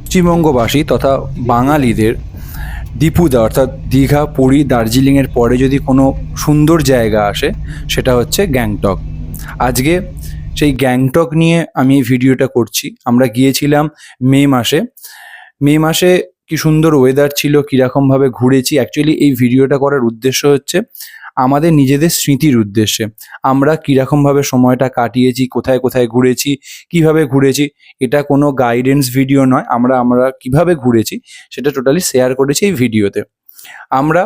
পশ্চিমবঙ্গবাসী তথা বাঙালিদের দীপুদা অর্থাৎ দীঘা, পুরী, দার্জিলিংয়ের পরে যদি কোনো সুন্দর জায়গা আসে সেটা হচ্ছে গ্যাংটক। আজকে সেই গ্যাংটক নিয়ে আমি এই ভিডিওটা করছি। আমরা গিয়েছিলাম মে মাসে কি সুন্দর ওয়েদার ছিল, কীরকমভাবে ঘুরেছি। অ্যাকচুয়ালি এই ভিডিওটা করার উদ্দেশ্য হচ্ছে আমাদের নিজেদের স্মৃতির উদ্দেশ্যে। আমরা কীরকমভাবে সময়টা কাটিয়েছি, কোথায় কোথায় ঘুরেছি, কিভাবে ঘুরেছি। এটা কোনো গাইডেন্স ভিডিও নয়, আমরা কিভাবে ঘুরেছি সেটা টোটালি শেয়ার করেছি এই ভিডিওতে। আমরা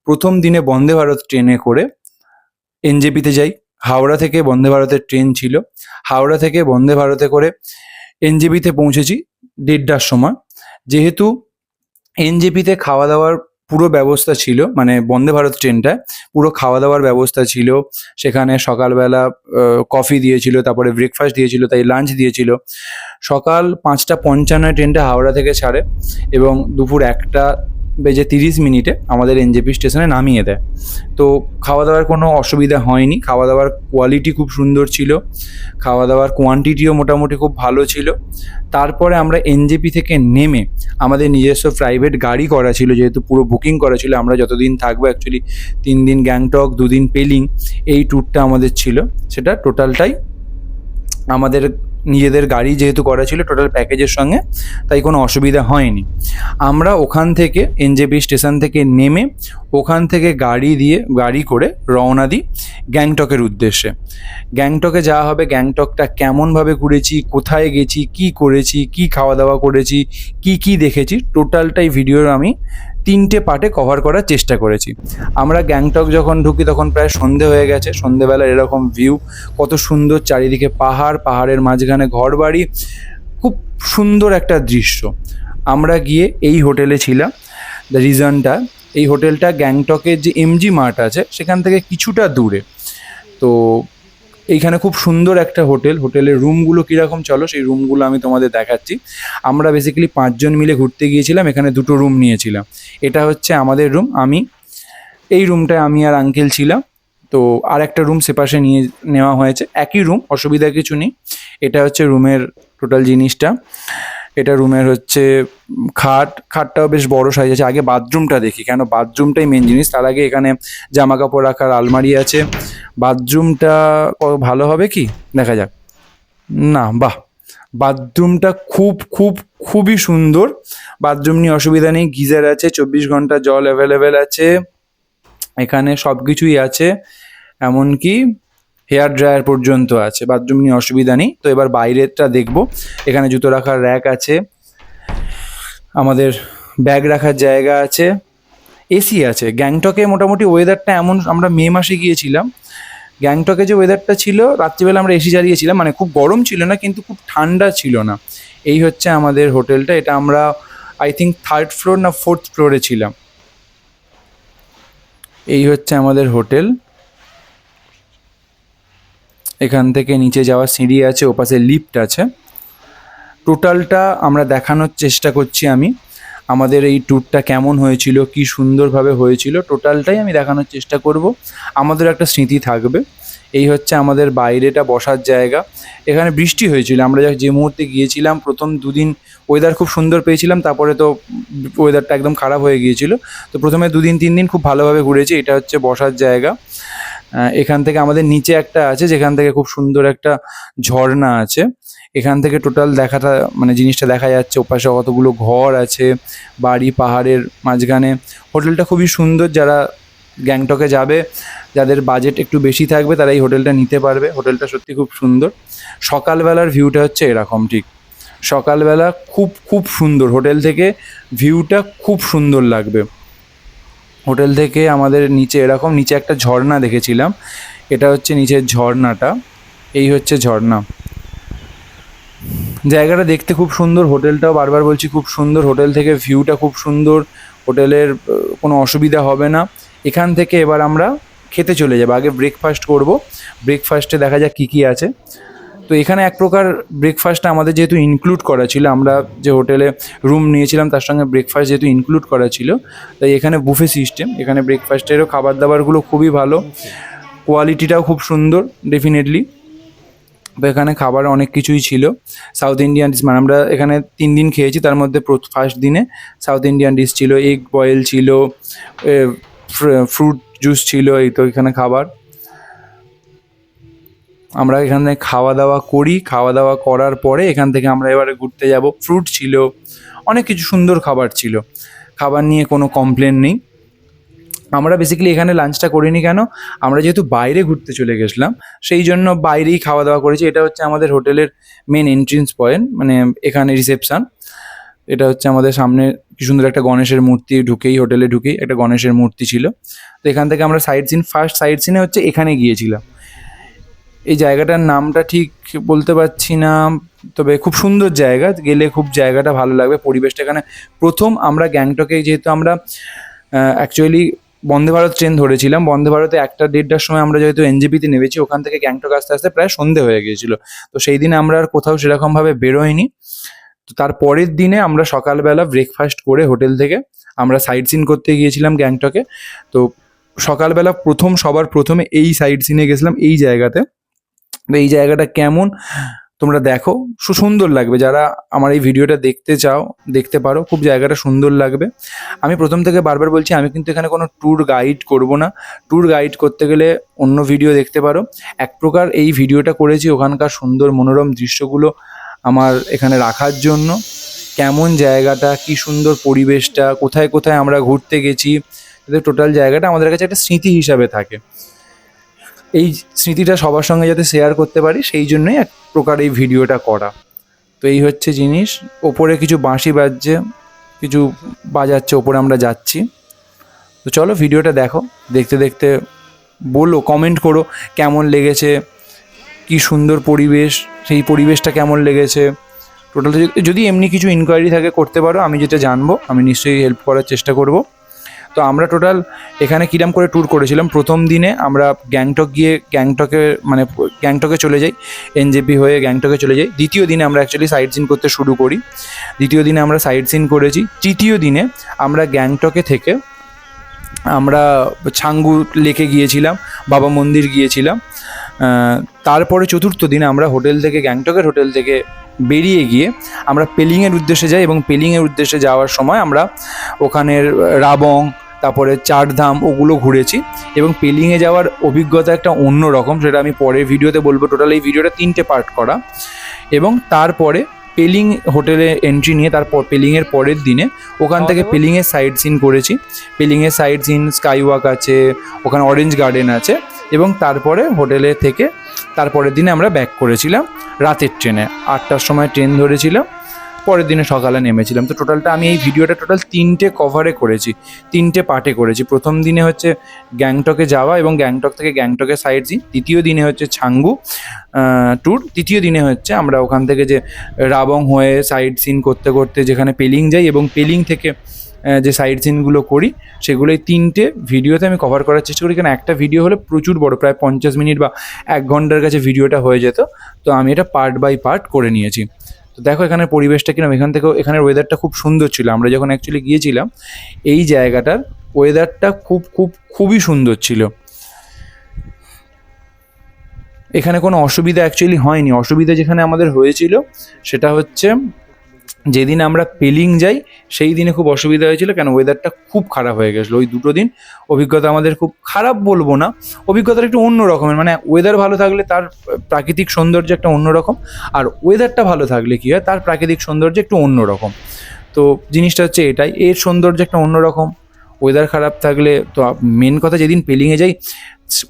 প্রথম দিনে বন্দে ভারত ট্রেনে করে এনজেপিতে যাই। হাওড়া থেকে বন্দে ভারতের ট্রেন ছিল। হাওড়া থেকে বন্দে ভারতে করে এনজেপিতে পৌঁছেছি 1:30টার সময়। যেহেতু এনজেপিতে খাওয়া দাওয়ার পুরো ব্যবস্থা ছিল, মানে বন্দে ভারত ট্রেনটায় পুরো খাওয়া দাওয়ার ব্যবস্থা ছিল। সেখানে সকালবেলা কফি দিয়েছিল, তারপরে ব্রেকফাস্ট দিয়েছিল, তাই লাঞ্চ দিয়েছিল। সকাল 5:55 ট্রেনটা হাওড়া থেকে ছাড়ে এবং দুপুর 1:30 আমাদের এনজেপি স্টেশনে নামিয়ে দেয়। তো খাওয়া দাওয়ার কোনো অসুবিধা হয়নি। খাওয়া দাওয়ার কোয়ালিটি খুব সুন্দর ছিল, খাওয়া দাওয়ার কোয়ান্টিটিও মোটামুটি খুব ভালো ছিল। তারপরে আমরা এনজেপি থেকে নেমে আমাদের নিজস্ব প্রাইভেট গাড়ি করা ছিল, যেহেতু পুরো বুকিং করা ছিল। আমরা যতদিন থাকবো, অ্যাকচুয়ালি 3 দিন গ্যাংটক, 2 দিন পেলিং, এই ট্যুরটা আমাদের ছিল। সেটা টোটালটাই আমাদের নিজেদের গাড়ি যেহেতু করা ছিল টোটাল প্যাকেজের সঙ্গে, তাই কোনো অসুবিধা হয়নি। আমরা ওখান থেকে এনজেপি স্টেশন থেকে নেমে ওখান থেকে গাড়ি করে রওনা দিই গ্যাংটকের উদ্দেশ্যে। গ্যাংটকে যাওয়া হবে। গ্যাংটকটা কেমনভাবে ঘুরেছি, কোথায় গেছি, কি করেছি, কি খাওয়া দাওয়া করেছি, কি দেখেছি, টোটালটাই ভিডিওর আমি 3টে পার্টে কভার করার চেষ্টা করেছি। আমরা গ্যাংটক যখন ঢুকি তখন প্রায় সন্ধে হয়ে গেছে। সন্ধেবেলার এরকম ভিউ, কত সুন্দর চারিদিকে পাহাড়ের মাঝখানে ঘরবাড়ি, খুব সুন্দর একটা দৃশ্য। আমরা গিয়ে এই হোটেলে ছিলাম। দ্য রিজনটা, এই হোটেলটা গ্যাংটকের যে এমজি মার্ট আছে সেখান থেকে কিছুটা দূরে। তো এইখানে খুব সুন্দর একটা হোটেলের রুমগুলো কীরকম, চলো সেই রুমগুলো আমি তোমাদের দেখাচ্ছি। আমরা বেসিক্যালি 5 জন মিলে ঘুরতে গিয়েছিলাম। এখানে 2টো রুম নিয়েছিলাম। এটা হচ্ছে আমাদের রুম। এই রুমটায় আমি আর আঙ্কেল ছিলাম। তো আর একটা রুম সেপাশে নেওয়া হয়েছে। একই রুম, অসুবিধা কিছু নেই। এটা হচ্ছে রুমের টোটাল জিনিসটা। এটা রুমের হচ্ছে খাটটাও বেশ বড় সাইজ আছে। আগে বাথরুমটা দেখি, কেন বাথরুমটাই মেন জিনিস। তার আগে এখানে জামা কাপড় রাখার আলমারি আছে। বাথরুমটা ভালো হবে কি, দেখা যাক। না, বাহ, বাথরুমটা খুবই সুন্দর। বাথরুম নিয়ে অসুবিধা নেই। গিজার আছে, 24 ঘন্টা জল অ্যাভেলেবেল আছে। এখানে সব কিছুই আছে, এমনকি হেয়ার ড্রায়ার পর্যন্ত আছে। বাথরুম নিয়ে অসুবিধা নেই। তো এবার বাইরেরটা দেখব। এখানে জুতো রাখার র্যাক আছে, আমাদের ব্যাগ রাখার জায়গা আছে, এসি আছে। গ্যাংটকে মোটামুটি ওয়েদারটা এমন, আমরা মে মাসে গিয়েছিলাম। গ্যাংটকে যে ওয়েদারটা ছিল, রাত্রিবেলা আমরা এসি জ্বালিয়েছিলাম, মানে খুব গরম ছিল না কিন্তু খুব ঠান্ডা ছিল না। এই হচ্ছে আমাদের হোটেলটা। এটা আমরা আই থিঙ্ক 3rd ফ্লোর না 4th ফ্লোরে ছিলাম। এই হচ্ছে আমাদের হোটেল। এখান থেকে নিচে যাওয়ার সিঁড়ি আছে, ওপাশে লিফট আছে। টোটালটা আমরা দেখানোর চেষ্টা করছি আমি। আমাদের এই ট্যুরটা কেমন হয়েছিল, কি সুন্দরভাবে হয়েছিল, টোটালটাই আমি দেখানোর চেষ্টা করব। আমাদের একটা স্মৃতি থাকবে। এই হচ্ছে আমাদের বাইরেটা বসার জায়গা। এখানে বৃষ্টি হয়েছিল। আমরা যে মুহূর্তে গিয়েছিলাম, প্রথম 2 দিন ওয়েদার খুব সুন্দর পেয়েছিলাম, তারপরে তো ওয়েদারটা একদম খারাপ হয়ে গিয়েছিল। তো প্রথমে 2 দিন 3 দিন খুব ভালোভাবে ঘুরেছি। এটা হচ্ছে বসার জায়গা। এখান থেকে আমাদের নিচে একটা আছে, যেখান থেকে খুব সুন্দর একটা ঝর্ণা আছে। এখান থেকে টোটাল দেখাটা, মানে জিনিসটা দেখা যাচ্ছে। ওপাশে কতগুলো ঘর আছে, বাড়ি পাহাড়ের মাঝখানে। হোটেলটা খুবই সুন্দর। যারা গ্যাংটকে যাবে, যাদের বাজেট একটু বেশি থাকবে, তারা এই হোটেলটা নিতে পারবে। হোটেলটা সত্যি খুব সুন্দর। সকালবেলার ভিউটা হচ্ছে এরকম, ঠিক সকালবেলা খুব সুন্দর। হোটেল থেকে ভিউটা খুব সুন্দর লাগবে। হোটেল থেকে আমাদের নিচে এরকম, নিচে একটা ঝর্ণা দেখেছিলাম। এটা হচ্ছে নিচের ঝর্ণাটা। এই হচ্ছে ঝর্ণা। জায়গাটা দেখতে খুব সুন্দর। হোটেলটাও বারবার বলছি খুব সুন্দর। হোটেল থেকে ভিউটা খুব সুন্দর। হোটেলের কোনো অসুবিধা হবে না। এখান থেকে এবার আমরা খেতে চলে যাব। আগে ব্রেকফাস্ট করব। ব্রেকফাস্টে দেখা যাক কী আছে। তো এখানে এক প্রকার ব্রেকফাস্টটা আমাদের যেহেতু ইনক্লুড করা ছিল, আমরা যে হোটেলে রুম নিয়েছিলাম তার সঙ্গে ব্রেকফাস্ট যেহেতু ইনক্লুড করা ছিল, তাই এখানে বুফে সিস্টেম। এখানে ব্রেকফাস্টেরও খাবার দাবারগুলো খুবই ভালো, কোয়ালিটিটাও খুব সুন্দর ডেফিনেটলি। তো এখানে খাবার অনেক কিছুই ছিল সাউথ ইন্ডিয়ান ডিশ, মানে আমরা এখানে 3 দিন খেয়েছি, তার মধ্যে ফার্স্ট দিনে সাউথ ইন্ডিয়ান ডিশ ছিল, এগ বয়েল ছিল, ফ্রুট জুস ছিল, এই তো এখানে খাবার। আমরা এখানে খাওয়া দাওয়া করি, খাওয়া দাওয়া করার পরে এখান থেকে আমরা এবারে ঘুরতে যাব। ফ্রুট ছিল, অনেক কিছু সুন্দর খাবার ছিল, খাবার নিয়ে কোনো কমপ্লেন নেই। আমরা বেসিক্যালি এখানে লাঞ্চটা করিনি, কেন আমরা যেহেতু বাইরে ঘুরতে চলে গেছিলাম সেই জন্য বাইরেই খাওয়া দাওয়া করেছি। এটা হচ্ছে আমাদের হোটেলের মেন এন্ট্রেন্স পয়েন্ট, মানে এখানে রিসেপশন। এটা হচ্ছে আমাদের সামনে কি সুন্দর একটা গণেশের মূর্তি, হোটেলে ঢুকেই একটা গণেশের মূর্তি ছিল। তো এখান থেকে আমরা ফার্স্ট সাইট সিনে হচ্ছে এখানে গিয়েছিলাম। এই জায়গাটার নামটা ঠিক বলতে পারছি না, তবে খুব সুন্দর জায়গা, গেলে খুব জায়গাটা ভালো লাগবে, পরিবেশটা এখানে। প্রথম আমরা গ্যাংটকে, যেহেতু আমরা অ্যাকচুয়ালি বন্দে ভারত ট্রেন ধরেছিলাম, বন্দে ভারতে 1টা-1:30টার সময় আমরা যেহেতু এনজেপিতে নেমেছি, ওখান থেকে গ্যাংটক আসতে আসতে প্রায় সন্ধে হয়ে গিয়েছিল। তো সেই দিন আমরা আর কোথাও সেরকমভাবে বেরোইনি। তো তার পরের দিনে আমরা সকালবেলা ব্রেকফাস্ট করে হোটেল থেকে আমরা সাইট সিন করতে গিয়েছিলাম গ্যাংটকে। তো সকালবেলা সবার প্রথমে এই সাইট সিনে গেছিলাম এই জায়গাতে। তো এই জায়গাটা কেমন তোমরা দেখো, সুন্দর লাগবে, যারা আমার এই ভিডিওটা দেখতে চাও দেখতে পারো, খুব জায়গাটা সুন্দর লাগবে। আমি প্রথম থেকে বারবার বলছি, আমি কিন্তু এখানে কোনো ট্যুর গাইড করব না। ট্যুর গাইড করতে গেলে অন্য ভিডিও দেখতে পারো। এক প্রকার এই ভিডিওটা করেছি ওখানকার সুন্দর মনোরম দৃশ্যগুলো আমার এখানে রাখার জন্য। কেমন জায়গাটা, কি সুন্দর পরিবেশটা, কোথায় কোথায় আমরা ঘুরতে গেছি, টোটাল জায়গাটা আমাদের কাছে একটা স্মৃতি হিসাবে থাকে। এই স্মৃতিটা সবার সঙ্গে যাতে শেয়ার করতে পারি, সেই জন্যই এক প্রকার এই ভিডিওটা করা। তো এই হচ্ছে জিনিস। ওপরে কিছু বাঁশি বাজছে, কিছু বাজাচ্ছে, ওপরে আমরা যাচ্ছি। তো চলো ভিডিওটা দেখো, দেখতে দেখতে বলো, কমেন্ট করো কেমন লেগেছে, কি সুন্দর পরিবেশ, সেই পরিবেশটা কেমন লেগেছে। টোটাল যদি এমনি কিছু ইনকোয়ারি থাকে করতে পারো, আমি যেটা জানবো আমি নিশ্চয়ই হেল্প করার চেষ্টা করব। তো আমরা টোটাল এখানে কিরম করে ট্যুর করেছিলাম, প্রথম দিনে আমরা গ্যাংটকে চলে যাই, এনজেপি হয়ে গ্যাংটকে চলে যাই। দ্বিতীয় দিনে আমরা অ্যাকচুয়ালি সাইট সিন করতে শুরু করি, দ্বিতীয় দিনে আমরা সাইট সিন করেছি। তৃতীয় দিনে আমরা গ্যাংটকে থেকে আমরা ছাঙ্গু লেকে গিয়েছিলাম, বাবা মন্দির গিয়েছিলাম। তারপরে চতুর্থ দিনে আমরা গ্যাংটকের হোটেল থেকে বেরিয়ে গিয়ে আমরা পেলিংয়ের উদ্দেশ্যে যাই, এবং পেলিংয়ের উদ্দেশ্যে যাওয়ার সময় আমরা ওখানের রাবং, তারপরে চারধাম, ওগুলো ঘুরেছি। এবং পেলিংয়ে যাওয়ার অভিজ্ঞতা একটা অন্য রকম, সেটা আমি পরের ভিডিওতে বলবো। টোটাল এই ভিডিওটা 3টে পার্ট করা। এবং তারপরে পেলিং হোটেলে এন্ট্রি নিয়ে তারপর পেলিংয়ের পরের দিনে ওখান থেকে পেলিংয়ের সাইট সিন করেছি। পেলিংয়ের সাইট সিন, স্কাই ওয়াক আছে, ওখানে অরেঞ্জ গার্ডেন আছে। এবং তারপরে হোটেলে থেকে তারপরের দিনে আমরা ব্যাক করেছিলাম রাতের ট্রেনে, 8টার সময় ট্রেন ধরেছিলাম, পরের দিনে সকালে নেমেছিলাম। তো টোটালটা আমি এই ভিডিওটা টোটাল 3টে কভারে করেছি, 3টে পার্টে করেছি। প্রথম দিনে হচ্ছে গ্যাংটকে যাওয়া এবং গ্যাংটক থেকে গ্যাংটকের সাইট সিন। দ্বিতীয় দিনে হচ্ছে ছাঙ্গু ট্যুর। তৃতীয় দিনে হচ্ছে আমরা ওখান থেকে যে রাবং হয়ে সাইট সিন করতে করতে যেখানে পেলিং যাই, এবং পেলিং থেকে যে সাইট সিনগুলো করি, সেগুলো এই 3টে ভিডিওতে আমি কভার করার চেষ্টা করি। কারণ একটা ভিডিও হলে প্রচুর বড়, প্রায় 50 মিনিট বা 1 ঘন্টার কাছে ভিডিওটা হয়ে যেত। তো আমি এটা পার্ট বাই পার্ট করে নিয়েছি। তো দেখো এখানের পরিবেশটা কিরকম, এখানের ওয়েদারটা খুব সুন্দর ছিল। আমরা যখন অ্যাকচুয়ালি গিয়েছিলাম এই জায়গাটার ওয়েদারটা খুবই সুন্দর ছিল। এখানে কোনো অসুবিধা অ্যাকচুয়ালি হয়নি। অসুবিধা যেখানে আমাদের হয়েছিল সেটা হচ্ছে যেদিন আমরা পেলিং যাই সেই দিনে খুব অসুবিধা হয়েছিল, কেন ওয়েদারটা খুব খারাপ হয়ে গেছিলো। ওই 2টো দিন অভিজ্ঞতা আমাদের খুব খারাপ বলবো না, অভিজ্ঞতাটা একটু অন্য রকমের। মানে ওয়েদার ভালো থাকলে তার প্রাকৃতিক সৌন্দর্য একটা অন্যরকম, আর ওয়েদারটা ভালো থাকলে কী হয়, তার প্রাকৃতিক সৌন্দর্য একটু অন্যরকম। তো জিনিসটা হচ্ছে এটাই, এর সৌন্দর্য একটা অন্যরকম। ওয়েদার খারাপ থাকলে তো মেন কথা, যেদিন পেলিংয়ে যাই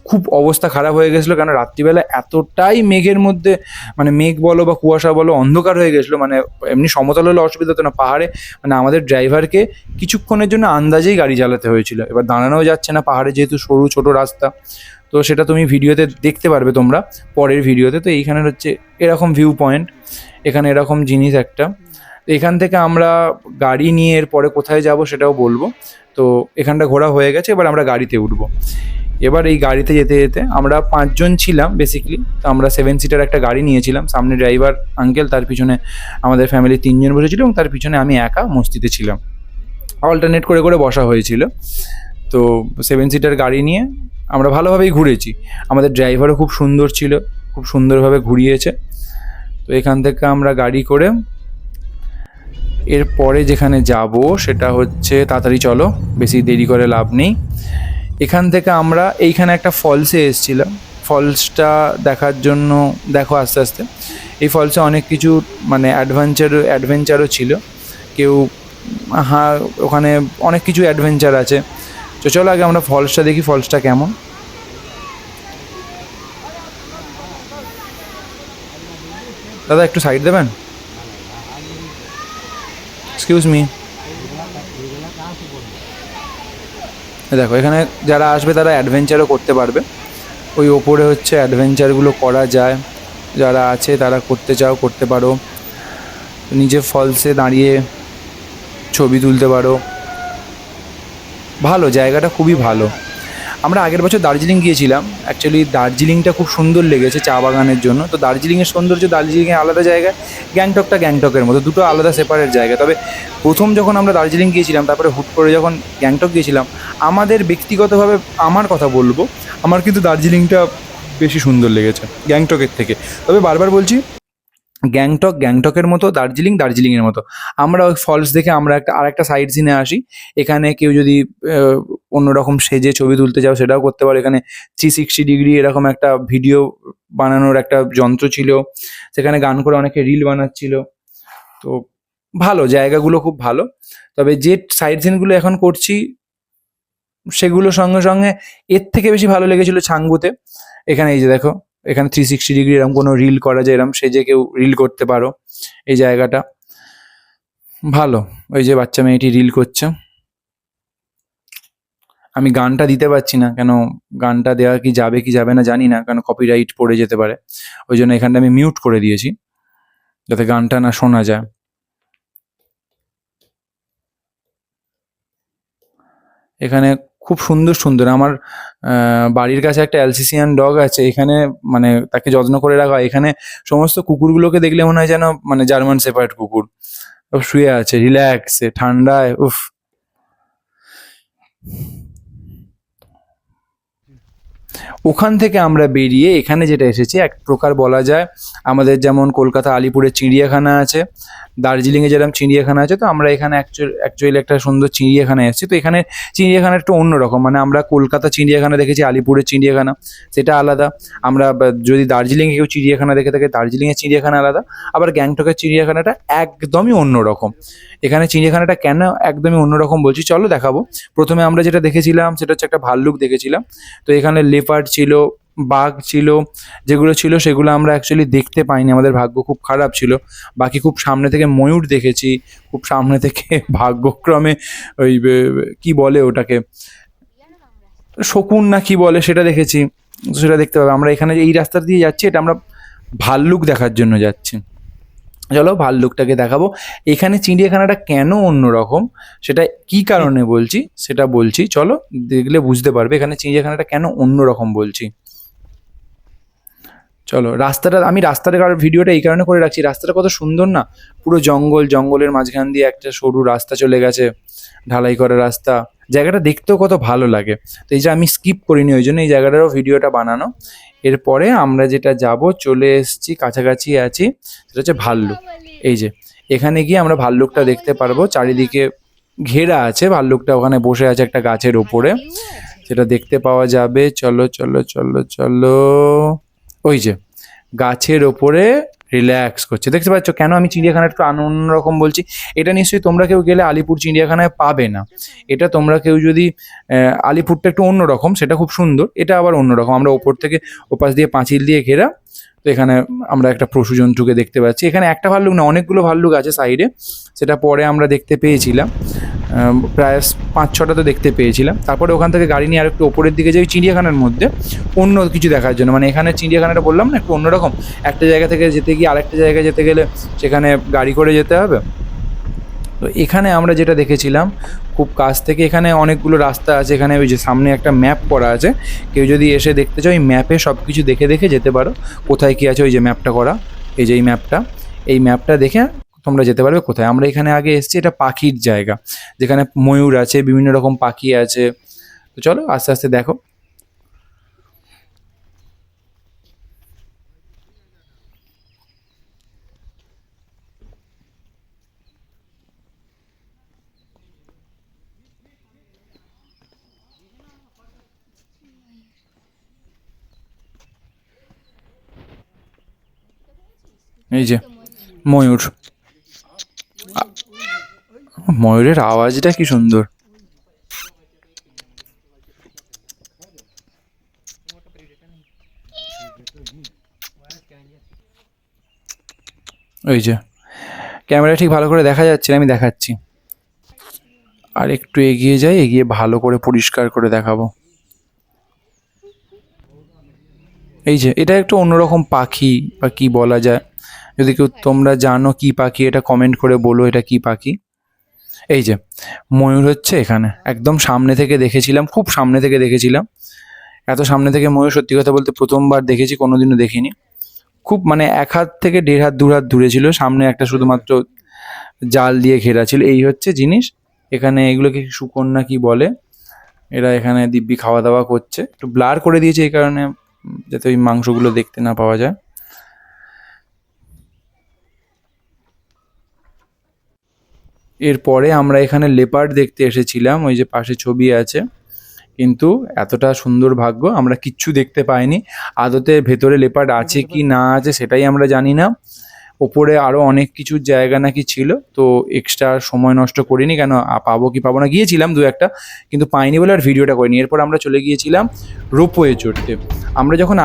খুব অবস্থা খারাপ হয়ে গেছিলো, কারণ রাত্রিবেলা এতটাই মেঘের মধ্যে, মানে মেঘ বলো বা কুয়াশা বলো, অন্ধকার হয়ে গেছিলো। মানে এমনি সমতল হলে অসুবিধা হতো না, পাহাড়ে মানে আমাদের ড্রাইভারকে কিছুক্ষণের জন্য আন্দাজেই গাড়ি চালাতে হয়েছিল। এবার দাঁড়ানোও যাচ্ছে না পাহাড়ে, যেহেতু সরু ছোটো রাস্তা। তো সেটা তুমি ভিডিওতে দেখতে পারবে তোমরা পরের ভিডিওতে। তো এইখানের হচ্ছে এরকম ভিউ পয়েন্ট, এখানে এরকম জিনিস একটা। এখান থেকে আমরা গাড়ি নিয়ে এরপরে কোথায় যাব সেটাও বলবো। তো এখানটা ঘোরা হয়ে গেছে, এবার আমরা গাড়িতে উঠবো। এবার এই গাড়িতে যেতে যেতে আমরা 5 জন ছিলাম বেসিক্যালি। তো আমরা 7 সিটার একটা গাড়ি নিয়েছিলাম, সামনে ড্রাইভার আঙ্কেল, তার পিছনে আমাদের ফ্যামিলি 3 জন বসেছিল, এবং তার পিছনে আমি একা মস্তিতে ছিলাম। অল্টারনেট করে করে বসা হয়েছিল। তো 7 সিটার গাড়ি নিয়ে আমরা ভালোভাবেই ঘুরেছি। আমাদের ড্রাইভারও খুব সুন্দর ছিল, খুব সুন্দরভাবে ঘুরিয়েছে। তো এখান থেকে আমরা গাড়ি করে এরপরে যেখানে যাব সেটা হচ্ছে, তাড়াতাড়ি চলো, বেশি দেরি করে লাভ নেই। এখান থেকে আমরা এইখানে একটা ফলসে এসেছিলাম, ফলসটা দেখার জন্য। দেখো আস্তে আস্তে এই ফলসে অনেক কিছু মানে অ্যাডভেঞ্চারও ছিল। কেউ হ্যাঁ, ওখানে অনেক কিছু অ্যাডভেঞ্চার আছে। তো চলো আগে আমরা ফলসটা দেখি, ফলসটা কেমন। দাদা একটু সাইড দেবেন, এক্সকিউজ মি। দেখো এখানে যারা আসবে তারা অ্যাডভেঞ্চারও করতে পারবে। ওই ওপরে হচ্ছে অ্যাডভেঞ্চারগুলো করা যায়, যারা আছে তারা করতে চাও করতে পারো। নিজে ফলসে দাঁড়িয়ে ছবি তুলতে পারো। ভালো, জায়গাটা খুবই ভালো। আমরা আগের বছর দার্জিলিং গিয়েছিলাম, অ্যাকচুয়ালি দার্জিলিংটা খুব সুন্দর লেগেছে চা বাগানের জন্য। তো দার্জিলিংয়ের সৌন্দর্য দার্জিলিংয়ের আলাদা জায়গা, গ্যাংটকটা গ্যাংটকের মতো, দুটো আলাদা সেপারেট জায়গা। তবে প্রথম যখন আমরা দার্জিলিং গিয়েছিলাম, তারপরে হুট করে যখন গ্যাংটক গিয়েছিলাম, আমাদের ব্যক্তিগতভাবে আমার কথা বলবো, আমার কিন্তু দার্জিলিংটা বেশি সুন্দর লেগেছে গ্যাংটকের থেকে। তবে বারবার বলছি, গ্যাংটকের মতো, দার্জিলিংয়ের মতো। আমরা ওই ফলস দেখে আমরা আরেকটা সাইড সিনে আসি। এখানে কেউ যদি অন্যরকম সেজে ছবি তুলতে চাও সেটাও করতে পারো। এখানে 360 ডিগ্রি এরকম একটা ভিডিও বানানোর একটা যন্ত্র ছিল, সেখানে গান করে অনেকে রিল বানাচ্ছিল। তো ভালো, জায়গাগুলো খুব ভালো। তবে যে সাইড সিনগুলো এখন করছি সেগুলোর সঙ্গে সঙ্গে এর থেকে বেশি ভালো লেগেছিল ছাঙ্গুতে। এখানে এই যে দেখো, এখানে 360 ডিগ্রি এরকম কোনো রিল করা যায়, এরকম সেজে কেউ রিল করতে পারো। এই জায়গাটা ভালো। ওই যে বাচ্চা মেয়েটি রিল করছে। আমি গানটা দিতে পারছি না, কেন গানটা দেওয়া কি যাবে না জানি না, কারণ কপিরাইট পড়ে যেতে পারে। ওই জন্য এখানটা আমি মিউট করে দিয়েছি, যাতে গানটা না শোনা যায়। এখানে খুব সুন্দর সুন্দর, আমার বাড়ির কাছে একটা অ্যালসেসিয়ান ডগ আছে এখানে, মানে তাকে যত্ন করে রাখা হয়। এখানে সমস্ত কুকুরগুলোকে দেখলে মনে হয় যেন মানে জার্মান শেপার্ড কুকুর। ও শুয়ে আছে রিল্যাক্সে, ঠান্ডায়, উফ। ওখান থেকে আমরা বেরিয়ে এখানে যেটা এসেছি, এক প্রকার বলা যায় আমাদের যেমন কলকাতা আলিপুরের চিড়িয়াখানা আছে, দার্জিলিংয়ে যেরকম চিড়িয়াখানা আছে, তো আমরা এখানে অ্যাকচুয়ালি একটা সুন্দর চিড়িয়াখানা এসেছি। তো এখানে চিড়িয়াখানা একটু অন্যরকম, মানে আমরা কলকাতা চিড়িয়াখানা দেখেছি, আলিপুরের চিড়িয়াখানা সেটা আলাদা। আমরা যদি দার্জিলিংয়ে কেউ চিড়িয়াখানা দেখে থাকে, দার্জিলিংয়ের চিড়িয়াখানা আলাদা। আবার গ্যাংটকের চিড়িয়াখানাটা একদমই অন্যরকম। এখানে চিড়িয়াখানাটা কেন একদমই অন্যরকম বলছি, চলো দেখাবো। প্রথমে আমরা যেটা দেখেছিলাম সেটা হচ্ছে একটা ভাল্লুক দেখেছিলাম। তো এখানে লেপার্ড ছিল, বাঘ ছিল, যেগুলো ছিল সেগুলো আমরা অ্যাকচুয়ালি দেখতে পাইনি, আমাদের ভাগ্য খুব খারাপ ছিল। বাকি খুব সামনে থেকে ময়ূর দেখেছি, খুব সামনে থেকে ভাগ্যক্রমে ওই কি বলে ওটাকে, শকুন না কি বলে সেটা দেখেছি। তো সেটা দেখতে পাবে। আমরা এখানে এই রাস্তা দিয়ে যাচ্ছি, এটা আমরা ভাল্লুক দেখার জন্য যাচ্ছি। চলো ভাল্লুকটাকে দেখাবো। এখানে চিড়িয়াখানাটা কেন অন্যরকম, সেটা কি কারণে বলছি সেটা বলছি, চলো দেখলে বুঝতে পারবে এখানে চিড়িয়াখানাটা কেন অন্যরকম বলছি। চলো আমি রাস্তাটার ভিডিওটা এই কারণে করে রাখছি, রাস্তাটা কত সুন্দর না, পুরো জঙ্গলের মাঝখান দিয়ে একটা সরু রাস্তা চলে গেছে, ঢালাই করা রাস্তা। জায়গাটা দেখতেও কত ভালো লাগে। তো এই যে আমি স্কিপ করিনি, ওই জন্য এই জায়গাটারও ভিডিওটা বানানো। এরপরে আমরা যেটা যাব, চলে এসেছি, কাছাকাছি আছি, সেটা হচ্ছে ভাল্লুক। এই যে এখানে গিয়ে আমরা ভাল্লুকটা দেখতে পারবো, চারিদিকে ঘেরা আছে, ভাল্লুকটা ওখানে বসে আছে একটা গাছের ওপরে, সেটা দেখতে পাওয়া যাবে। চলো চলো চলো চলো, ওই যে গাছের ওপরে রিল্যাক্স করছে, দেখতে পাচ্ছ। কেন আমি চিড়িয়াখানা একটু অন্যরকম বলছি, এটা নিশ্চয়ই তোমরা কেউ গেলে আলিপুর চিড়িয়াখানায় পাবে না। এটা তোমরা কেউ যদি আলিপুরটা একটু অন্যরকম, সেটা খুব সুন্দর, এটা আবার অন্যরকম। আমরা ওপর থেকে ওপাশ দিয়ে পাঁচিল দিয়ে ঘেরা। তো এখানে আমরা একটা পশু জন্তুকে দেখতে পাচ্ছি। এখানে একটা ভাল্লুক না, অনেকগুলো ভাল্লুক আছে সাইডে, সেটা পরে আমরা দেখতে পেয়েছিলাম। প্রায় 5-6টা তো দেখতে পেয়েছিলাম। তারপরে ওখান থেকে গাড়ি নিয়ে আর একটু ওপরের দিকে যাই চিড়িয়াখানার মধ্যে অন্য কিছু দেখার জন্য। মানে এখানে চিড়িয়াখানাটা বললাম না একটু অন্যরকম, একটা জায়গা থেকে যেতে গিয়ে আরেকটা জায়গায় যেতে গেলে সেখানে গাড়ি করে যেতে হবে। তো এখানে আমরা যেটা দেখেছিলাম খুব কাছ থেকে, এখানে অনেকগুলো রাস্তা আছে, এখানে ওই যে সামনে একটা ম্যাপ করা আছে, কেউ যদি এসে দেখতে চাও এই ম্যাপে সব কিছু দেখে দেখে যেতে পারো কোথায় কী আছে। ওই যে ম্যাপটা করা, এই যে এই ম্যাপটা দেখে তোমরা যেতে পারবে কোথায়। আমরা এখানে আগে এসেছি, এটা পাখির জায়গা, যেখানে ময়ূর আছে, বিভিন্ন রকম পাখি আছে। তো চলো আস্তে আস্তে দেখো। এই যে ময়ূর, ময়ূরের আওয়াজটা কি সুন্দর। ওই যে ক্যামেরা ঠিক ভালো করে দেখা যাচ্ছে না, আমি দেখাচ্ছি। আর একটু এগিয়ে যাই, এগিয়ে ভালো করে পরিষ্কার করে দেখাবো। এই যে এটা একটু অন্যরকম পাখি বা কি বলা যায়, যদি কেউ তোমরা জানো কি পাখি এটা কমেন্ট করে বলো এটা কি পাখি। এই যে ময়ূর হচ্ছে এখানে, একদম সামনে থেকে দেখেছিলাম, খুব সামনে থেকে দেখেছিলাম। এত সামনে থেকে ময়ূর সত্যি কথা বলতে প্রথমবার দেখেছি, কোনোদিনও দেখিনি। খুব মানে 1 হাত থেকে 1.5 হাত 2 হাত দূরে ছিল, সামনে একটা শুধুমাত্র জাল দিয়ে ঘেরা ছিল। এই হচ্ছে জিনিস এখানে, এগুলোকে শুকর না কি বলে, এরা এখানে দিব্যি খাওয়া দাওয়া করছে। একটু ব্লার করে দিয়েছে এই কারণে যাতে ওই মাংসগুলো দেখতে না পাওয়া যায়। এরপরে আমরা এখানে লেপার্ড দেখতে এসেছিলাম, ওই যে পাশে ছবি আছে, কিন্তু এতটা সুন্দর ভাগ্য আমরা কিচ্ছু দেখতে পাইনি। আদতে ভেতরে লেপার্ড আছে কি না আছে সেটাই আমরা জানি না। ওপরে আরও অনেক কিছু জায়গা নাকি ছিল, তো এক্সট্রা সময় নষ্ট করিনি, কেন পাবো কি পাবো না, গিয়েছিলাম 2-1টা কিন্তু পাইনি বলে আর ভিডিওটা করিনি। এরপর আমরা চলে গিয়েছিলাম রোপওয়ে চড়তে। আমরা যখন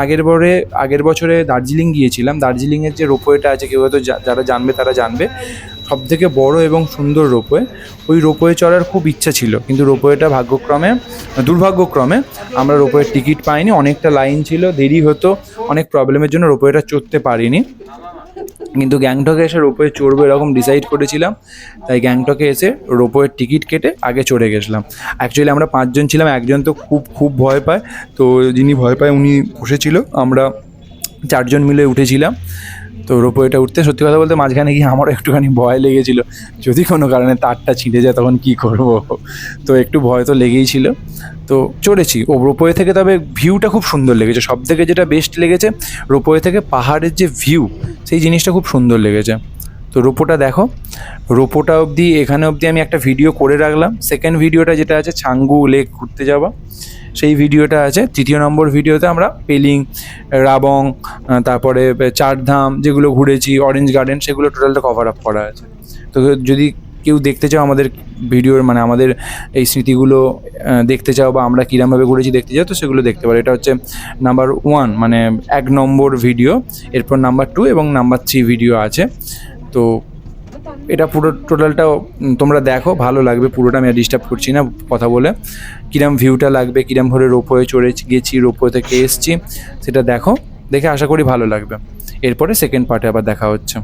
আগের বছরে দার্জিলিং গিয়েছিলাম, দার্জিলিংয়ের যে রোপওয়েটা আছে, কেউ হয়তো যারা জানবে তারা জানবে, সবথেকে বড় এবং সুন্দর রোপওয়ে। ওই রোপওয়ে চড়ার খুব ইচ্ছা ছিল, কিন্তু রোপওয়েটা দুর্ভাগ্যক্রমে আমরা রোপওয়ের টিকিট পাইনি, অনেকটা লাইন ছিল, দেরি হতো, অনেক প্রবলেমের জন্য রোপওয়েটা চড়তে পারিনি। কিন্তু গ্যাংটকে এসে রোপওয়ে চড়বো এরকম ডিসাইড করেছিলাম, তাই গ্যাংটকে এসে রোপওয়ের টিকিট কেটে আগে চড়ে গেছিলাম। অ্যাকচুয়ালি আমরা 5 জন ছিলাম, একজন তো খুব ভয় পায়, তো যিনি ভয় পায় উনি বসেছিল, আমরা 4 জন মিলে উঠেছিলাম। তো রোপওয়েটা উঠতে সত্যি কথা বলতে মাঝখানে গিয়ে আমারও একটুখানি ভয় লেগেছিল, যদি কোনো কারণে তারটা ছিঁড়ে যায় তখন কী করব, তো একটু ভয় তো লেগেই ছিল। তো চড়েছি ও রোপওয়ে থেকে, তবে ভিউটা খুব সুন্দর লেগেছে। সব থেকে যেটা বেস্ট লেগেছে রোপওয়ে থেকে পাহাড়ের যে ভিউ, সেই জিনিসটা খুব সুন্দর লেগেছে। তো রোপোটা দেখো, রোপোটা অবধি এখানে অবধি আমি একটা ভিডিও করে রাখলাম। সেকেন্ড ভিডিওটা যেটা আছে ছাঙ্গু লেক ঘুরতে যাওয়া, সেই ভিডিওটা আছে। 3 নম্বর ভিডিওতে আমরা পেলিং, রাবং, তারপরে 4 ধাম যেগুলো ঘুরেছি, অরেঞ্জ গার্ডেন, সেগুলো টোটালটা কভার আপ করা আছে। তো যদি কেউ দেখতে চাও আমাদের ভিডিওর, মানে আমাদের এই স্মৃতিগুলো দেখতে চাও, বা আমরা কীরমভাবে ঘুরেছি দেখতে চাও, তো সেগুলো দেখতে পারো। এটা হচ্ছে নাম্বার 1, মানে 1 নম্বর ভিডিও। এরপর নাম্বার 2 এবং নাম্বার 3 ভিডিও আছে। তো এটা পুরো টোটালটা তোমরা দেখো, ভালো লাগবে। পুরোটা আমি ডিস্টার্ব করছি না কথা বলে। কিরম ভিউটা লাগবে, কিরমভাবে রোপওয়ে চড়ে গেছি, রোপওয়ে থেকে এসছি, সেটা দেখো, দেখে আশা করি ভালো লাগবে। এরপরে সেকেন্ড পার্টে আবার দেখা হচ্ছে।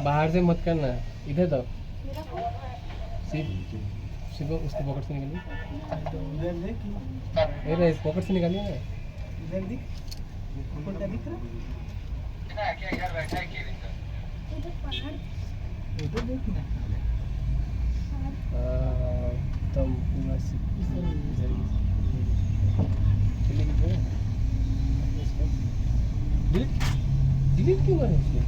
बाहर से मत करना, इधर दो। सिर्फ उसको पॉकेट से निकालिए, इस पॉकेट से निकालिए ना। इधर दिख क्या इधर बैठा है क्या इधर पहाड़ इधर देख ना। तुम पूरा डिलीट क्यों करे उसने?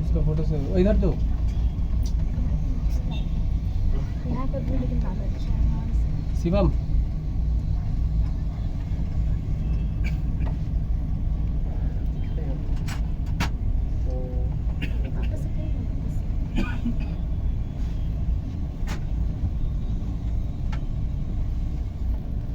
उसका फोटो से इधर दो। दिक्कत हुई लेकिन ज्यादा अच्छा है वहाँ से। शिवम वापस से कहीं वापस से।